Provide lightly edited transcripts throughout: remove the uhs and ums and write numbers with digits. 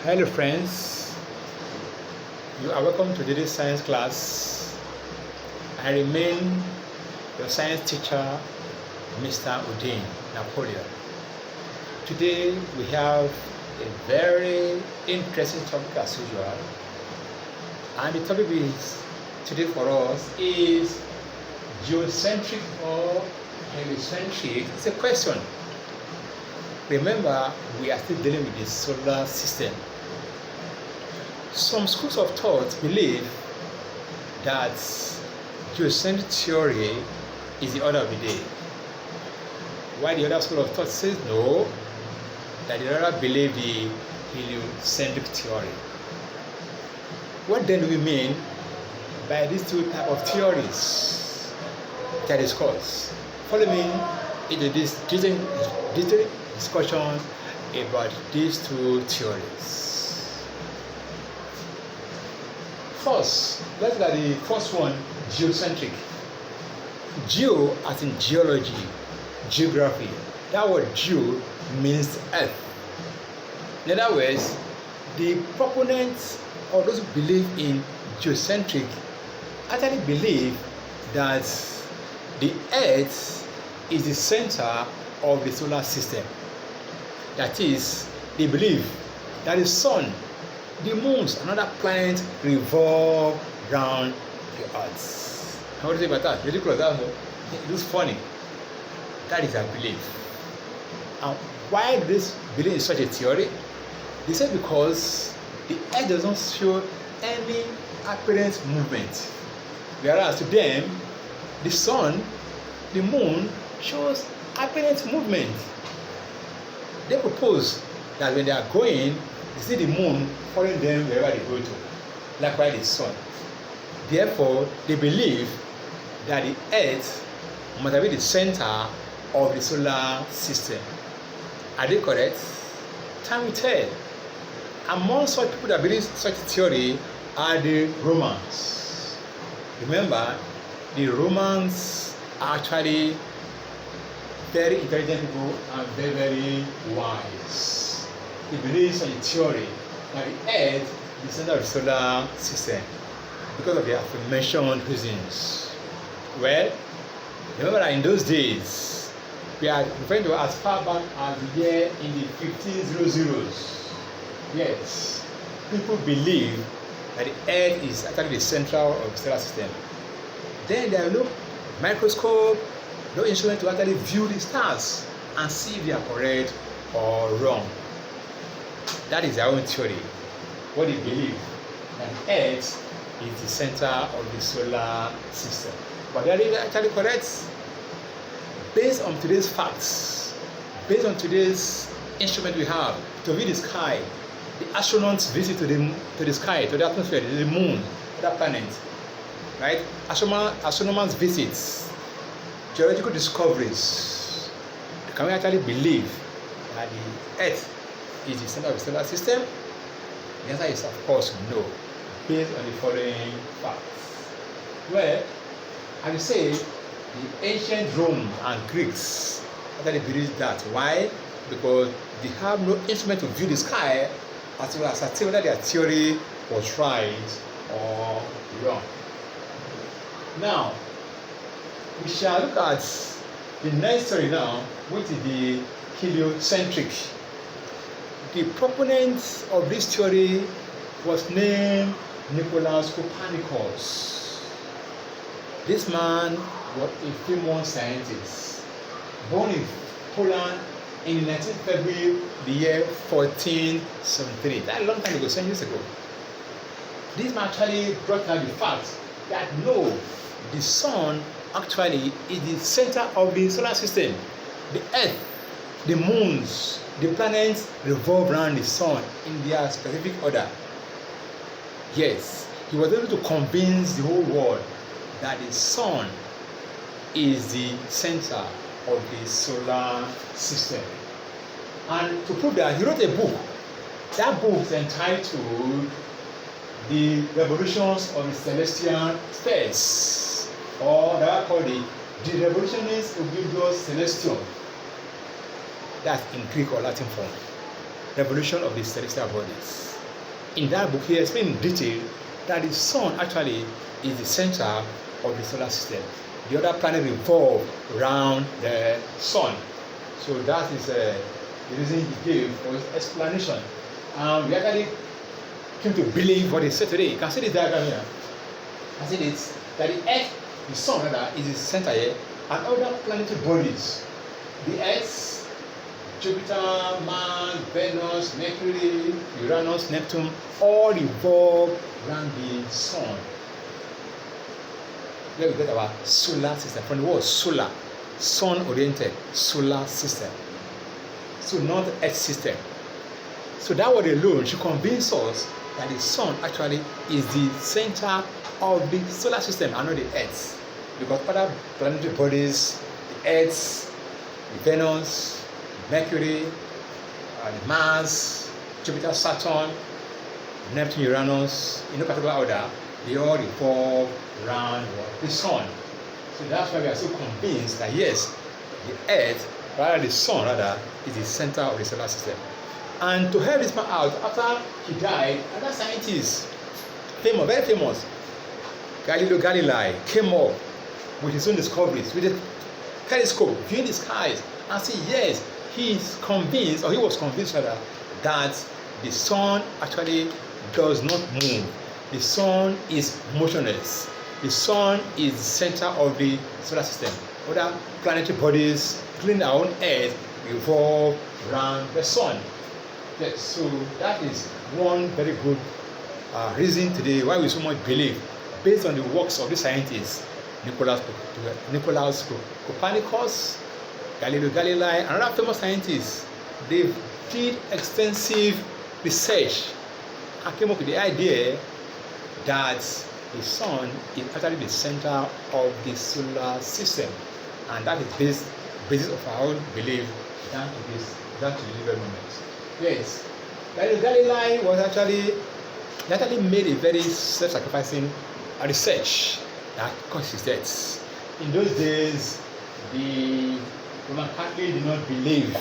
Hello friends, you are welcome to today's science class. I remain your science teacher, Mr. Udin Napoleon. Today we have a very interesting topic as usual, and the topic today for us is geocentric or heliocentric. It's a question. Remember, we are still dealing with the solar system. Some schools of thought believe that geocentric theory is the order of the day, while the other school of thought says no, that they rather believe the heliocentric theory. What then do we mean by these two types of theories that I discuss? Follow me into this detailed discussion about these two theories. First, let's look at the first one, geocentric. Geo as in geology, geography. That word geo means earth. In other words, the proponents or those who believe in geocentric actually believe that the earth is the center of the solar system. That is, they believe that the sun, the moons, and other planets revolve around the earth. How do you say about that? Ridiculous, it looks funny. That is their belief. And why do they believe in such a theory? They say because the earth does not show any apparent movement, whereas to them, the sun, the moon, shows apparent movement. They propose that when they are going, they see the moon following them wherever they go to, likewise the sun. Therefore, they believe that the earth must be the center of the solar system. Are they correct? Time will tell. Among such people that believe such theory are the Romans. Remember, the Romans are actually very intelligent people and very, very wise. They believe in a theory that the earth is the center of the solar system because of the aforementioned reasons. Well, remember that in those days, we are referring to as far back as the year in the 1500s. Yes, people believe that the earth is actually the center of the solar system. Then there are no microscope, no instrument to actually view the stars and see if they are correct or wrong. That is their own theory. What they believe, that Earth is the center of the solar system. But are they actually correct? Based on today's facts, based on today's instrument we have to view the sky, the astronauts visit to the sky, to the atmosphere, to the moon, to that planet, right? Astronomers visits, geological discoveries. Can we actually believe that the Earth is the center of the solar system? The answer is of course no, based on the following facts. Well, I will say the ancient Rome and Greeks actually believed that. Why? Because they have no instrument to view the sky as well as ascertain whether their theory was right or wrong. Now, we shall look at the next theory now, which is the heliocentric. The proponent of this theory was named Nicolaus Copernicus. This man was a famous scientist, born in Poland in 19 February the year 1473. That's a long time ago, centuries ago. This man actually brought out the fact that no, the sun actually is the center of the solar system. The earth, the moons, the planets revolve around the sun in their specific order. Yes, he was able to convince the whole world that the sun is the center of the solar system. And to prove that, he wrote a book. That book is entitled The Revolutions of the Celestial Spheres, or that are called the Revolutionis Oblivios Celestium. That's in Greek or Latin form. Revolution of the celestial bodies. In that book, he explained in detail that the sun actually is the center of the solar system. The other planets revolve around the sun. So that is the reason he gave for his explanation. We actually came to believe what he said today. You can see this diagram here. I said it's that the Earth, the sun rather, is the center here, and other planetary bodies, the Earth, Jupiter, Mars, Venus, Mercury, Uranus, Neptune, all revolve around the sun. Here we get our solar system from the word solar, sun-oriented solar system. So not Earth system. So that word alone should convince us that the sun actually is the center of the solar system and not the Earth. Because other planetary bodies, the Earth, the Venus, Mercury, Mars, Jupiter, Saturn, Neptune, Uranus, in no particular order, they all revolve around the sun. So that's why we are so convinced that yes, the Earth, rather the sun rather, is the center of the solar system. And to help this man out, after he died, another scientist, famous, very famous, Galileo Galilei, came up with his own discoveries, with a telescope, viewing the skies, and said yes, he is convinced, or he was convinced rather, that the sun actually does not move. The sun is motionless. The sun is the center of the solar system. Other planetary bodies, including our own Earth, revolve around the sun. Yes, so that is one very good reason today why we so much believe, based on the works of the scientists, Nicolaus Copernicus, Galileo Galilei, and other famous scientists. They did extensive research and came up with the idea that the sun is actually the center of the solar system, and that is basis of our own belief down to the very moment. Yes, Galileo Galilei was actually made a very self-sacrificing research that caused his death. In those days, the Roman Catholic did not believe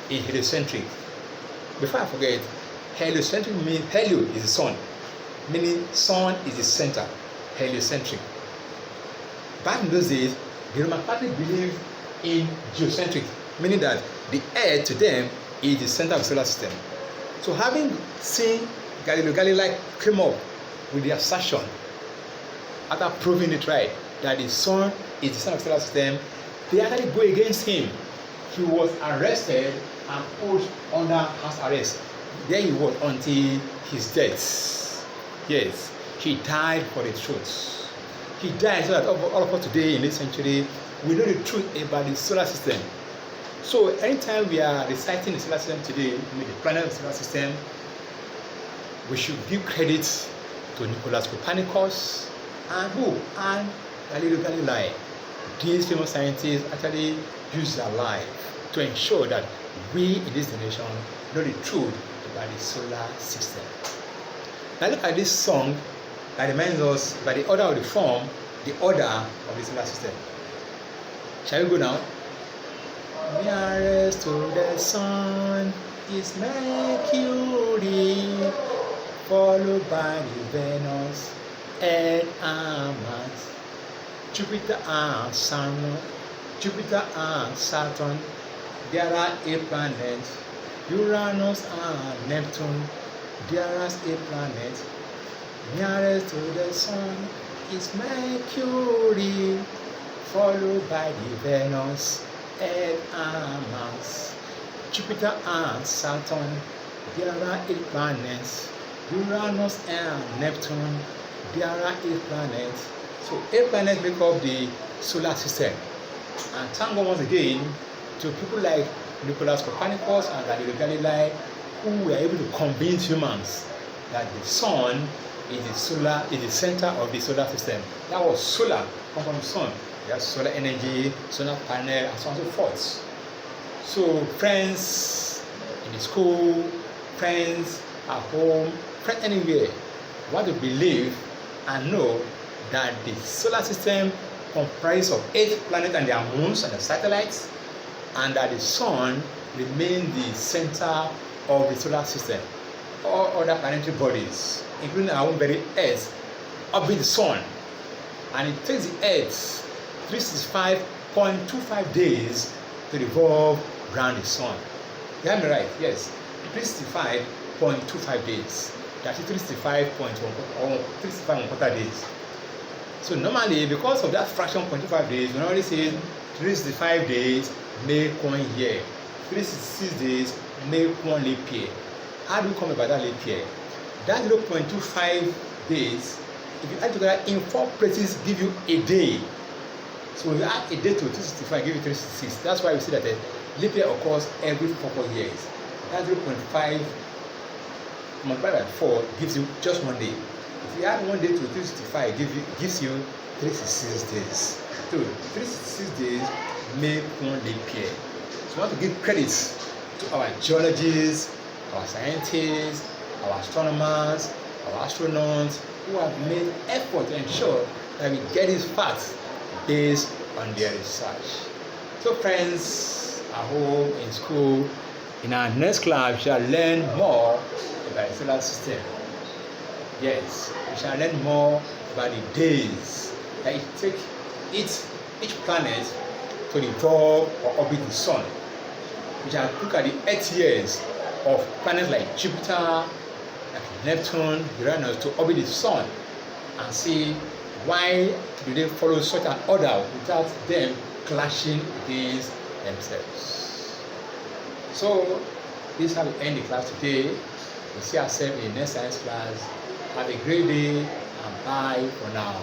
in heliocentric. Before I forget, heliocentric means helio is the sun, meaning sun is the center, heliocentric. Back in those days, the Roman Catholic believed in geocentric, meaning that the earth to them is the center of the solar system. So having seen Galileo Galilei came up with the assertion, after proving it right, that the sun is the center of the solar system, they actually go against him. He was arrested and put under house arrest. There he was until his death. Yes, he died for the truth. He died so that all of us today in this century, we know the truth about the solar system. So anytime we are reciting the solar system today, with the planet of the solar system, we should give credit to Nicolaus Copernicus and who? And Galileo Galilei. These famous scientists actually use their life to ensure that we in this generation know the truth about the solar system. Now look at this song that reminds us by the order of the form, the order of the solar system. Shall we go now? Nearest to the sun is Mercury, followed by the Venus, Earth and Mars, Jupiter and Saturn. There are 8 planets, Uranus and Neptune. There are 8 planets. Nearest to the sun is Mercury, followed by the Venus, Earth and Mars, Jupiter and Saturn. There are 8 planets, Uranus and Neptune. There are 8 planets. So 8 planets make up the solar system. And thank God once again to people like Nicolaus Copernicus and Galileo Galilei, who were able to convince humans that the sun is the center of the solar system. That was solar, come from the sun. There's solar energy, solar panel, and so on and so forth. So friends in the school, friends at home, friends anywhere, want to believe and know that the solar system comprises of 8 planets and their moons and their satellites, and that the sun remains the center of the solar system. all other planetary bodies, including our own very Earth, orbit the sun, and it takes the Earth 365.25 days to revolve around the sun. You have me right? Yes, 365.25 days. That is 365 days. So normally, because of that fraction 0.25 days, we normally say 365 days make 1 year, 366 days make 1 leap year. How do we come about that leap year? That 0.25 days, if you add together in 4 places, give you a day. So when you add a day to 365, give you 366. That's why we say that the leap year occurs every 4 years. That 0.5 multiplied by 4 gives you just 1 day. If you add 1 day to 365, gives you 366 days. So 366 days make 1 leap year. So we want to give credit to our geologists, our scientists, our astronomers, our astronauts who have made effort to ensure that we get these facts based on their research. So friends, at home, in school, in our next class, we shall learn more about the solar system. Yes, we shall learn more about the days that it takes each planet to revolve or orbit the sun. We shall look at the Earth years of planets like Jupiter, like Neptune, Uranus to orbit the sun, and see why do they follow such an order without them clashing against themselves. So this is how we end the class today. We'll see ourselves in the next science class. Have a great day and bye for now.